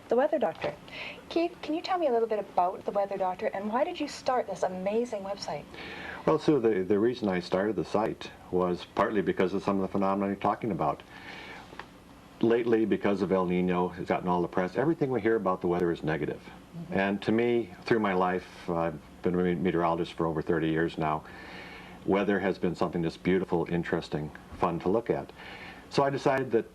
The Weather Doctor. Keith, can you tell me a little bit about The Weather Doctor and why did you start this amazing website? Well, Sue, the reason I started the site was partly because of some of the phenomena you're talking about. Lately, because of El Nino, it's gotten all the press. Everything we hear about the weather is negative. And to me, through my life, I've been a meteorologist for over 30 years now, weather has been something that's beautiful, interesting, fun to look at. So I decided that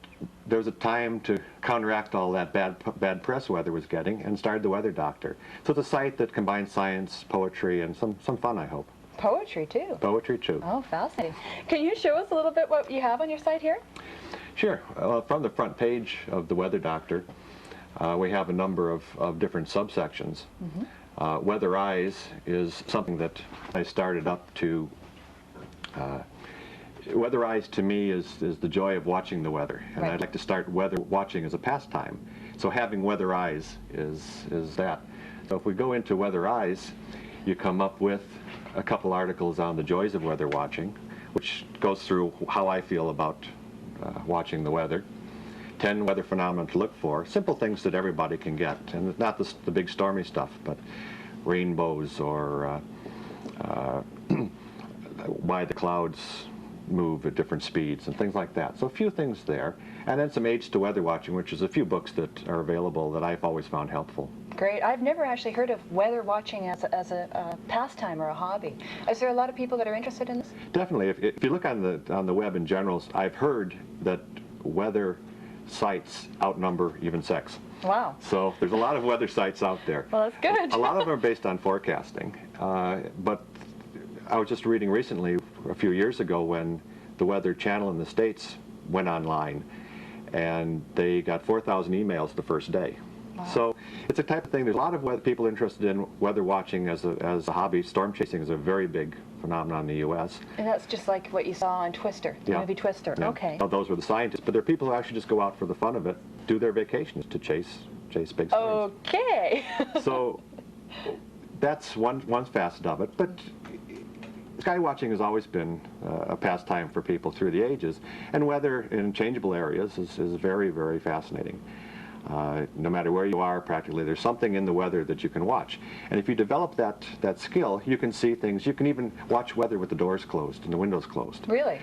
there was a time to counteract all that bad press weather was getting and started The Weather Doctor. So it's a site that combines science, poetry, and some fun, I hope. Poetry, too. Poetry, too. Oh, fascinating. Can you show us a little bit what you have on your site here? Sure. From the front page of The Weather Doctor, we have a number of different subsections. Weather Eyes is something that I started up to. Weather Eyes to me is the joy of watching the weather, and I'd like to start weather watching as a pastime. So having Weather Eyes is that. So if we go into Weather Eyes, you come up with a couple articles on the joys of weather watching, which goes through how I feel about watching the weather. 10 weather phenomena to look for, simple things that everybody can get, and not the big stormy stuff, but rainbows or why the clouds move at different speeds and things like that. So a few things there, and then some aids to weather watching, which is a few books that are available that I've always found helpful. Great. I've never actually heard of weather watching as a pastime or a hobby. Is there a lot of people that are interested in this? Definitely. If you look on the web in general, I've heard that weather sites outnumber even sex. Wow. So there's a lot of weather sites out there. Well, that's good. A lot of them are based on forecasting, but I was just reading recently, a few years ago, when the Weather Channel in the States went online, and they got 4,000 emails the first day. Wow. So it's a type of thing. There's a lot of people interested in weather watching as a hobby. Storm chasing is a very big phenomenon in the U.S. And that's just like what you saw on Twister, the movie Twister. Yeah. Okay. Well, those were the scientists, but there are people who actually just go out for the fun of it, do their vacations to chase big storms. Okay. So that's one facet of it, but sky watching has always been a pastime for people through the ages, and weather in changeable areas is very, very fascinating. No matter where you are, practically, there's something in the weather that you can watch. And if you develop that skill, you can see things. You can even watch weather with the doors closed and the windows closed. Really?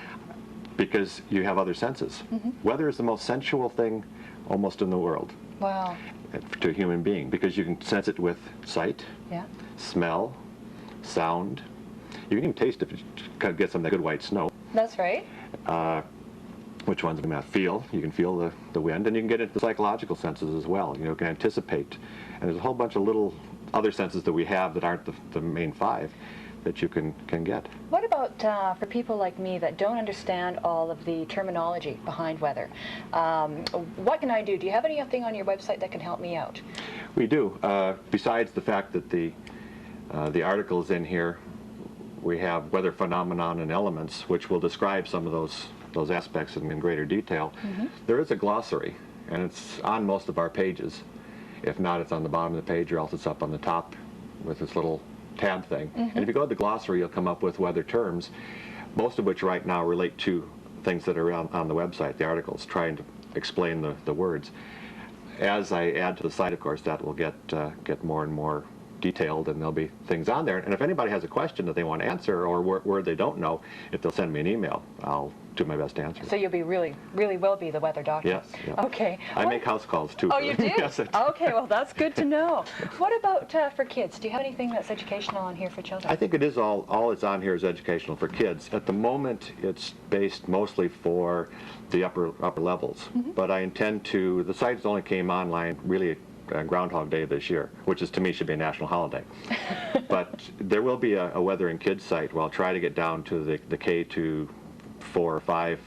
Because you have other senses. Weather is the most sensual thing almost in the world. Wow. To a human being, because you can sense it with sight, smell, sound. You can even taste if you get some of that good white snow. That's right. Which ones can feel? You can feel the wind, and you can get into the psychological senses as well. You can anticipate. And there's a whole bunch of little other senses that we have that aren't the main five that you can get. What about for people like me that don't understand all of the terminology behind weather? What can I do? Do you have anything on your website that can help me out? We do. Besides the fact that the articles in here, we have weather phenomenon and elements, which will describe some of those aspects in greater detail. There is a glossary, and it's on most of our pages. If not, it's on the bottom of the page, or else it's up on the top with this little tab thing. And if you go to the glossary, you'll come up with weather terms, most of which right now relate to things that are on the website, the articles, trying to explain the words. As I add to the site, of course, that will get more and more detailed, and there'll be things on there. And if anybody has a question that they want to answer, or where they don't know, if they'll send me an email, I'll do my best to answer. So you'll be really will be the weather doctor. Yes. Yeah. Okay. I make house calls too. Oh, you do? Yes, I do. Okay, well, that's good to know. What about for kids? Do you have anything that's educational on here for children? I think it is all it's on here is educational for kids. At the moment, it's based mostly for the upper levels. But I intend to. The site only came online really Groundhog Day this year, which is to me should be a national holiday. But there will be a weather and kids site where I'll try to get down to the K to 4 or 5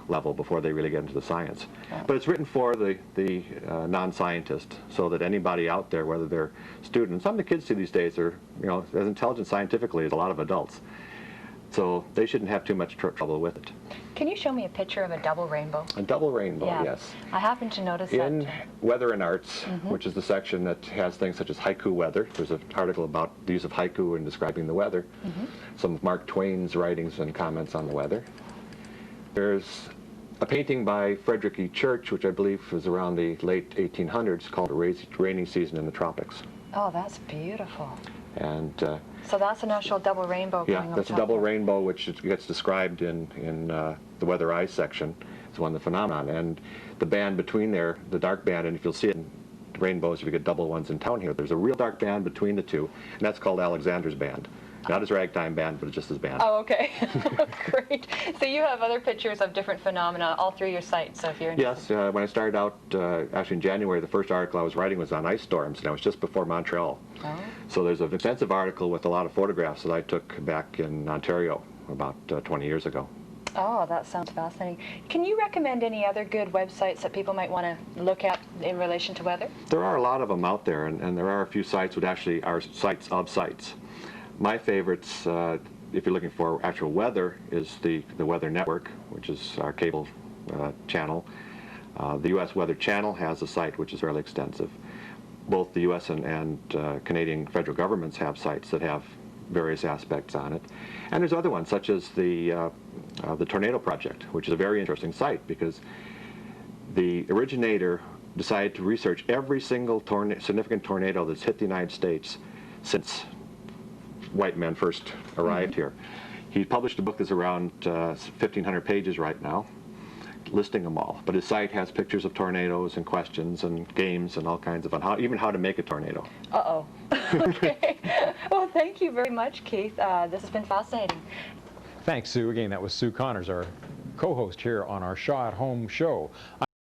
level before they really get into the science. But it's written for the non-scientist, so that anybody out there, whether they're students, some of the kids these days are as intelligent scientifically as a lot of adults. So they shouldn't have too much trouble with it. Can you show me a picture of a double rainbow? A double rainbow, yes. I happen to notice in that. Weather and Arts, which is the section that has things such as haiku weather. There's an article about the use of haiku in describing the weather. Some of Mark Twain's writings and comments on the weather. There's a painting by Frederick E. Church, which I believe was around the late 1800s, called Rainy Season in the Tropics. Oh, that's beautiful. And So that's an actual double rainbow yeah, going on that's a top double there. rainbow, which gets described in the Weather Eye section. It's one of the phenomenon. And the band between there, the dark band, and if you'll see it in rainbows, if you get double ones in town here, there's a real dark band between the two, and that's called Alexander's Band. Not his ragtime band, but just his band. Oh, okay. Great. So you have other pictures of different phenomena all through your site, so if you're interested. Yes, when I started out, actually in January, the first article I was writing was on ice storms, and that was just before Montreal. Oh. So there's an extensive article with a lot of photographs that I took back in Ontario about 20 years ago. Oh, that sounds fascinating. Can you recommend any other good websites that people might want to look at in relation to weather? There are a lot of them out there, and there are a few sites that actually are sites of sites. My favorites, if you're looking for actual weather, is the Weather Network, which is our cable channel. The U.S. Weather Channel has a site which is fairly extensive. Both the U.S. and Canadian federal governments have sites that have various aspects on it. And there's other ones, such as the Tornado Project, which is a very interesting site because the originator decided to research every single significant tornado that's hit the United States since white men first arrived here. He published a book that's around 1,500 pages right now, listing them all. But his site has pictures of tornadoes and questions and games and all kinds of fun, even how to make a tornado. Uh-oh. Okay. Well, thank you very much, Keith. This has been fascinating. Thanks, Sue. Again, that was Sue Connors, our co-host here on our Shaw at Home show.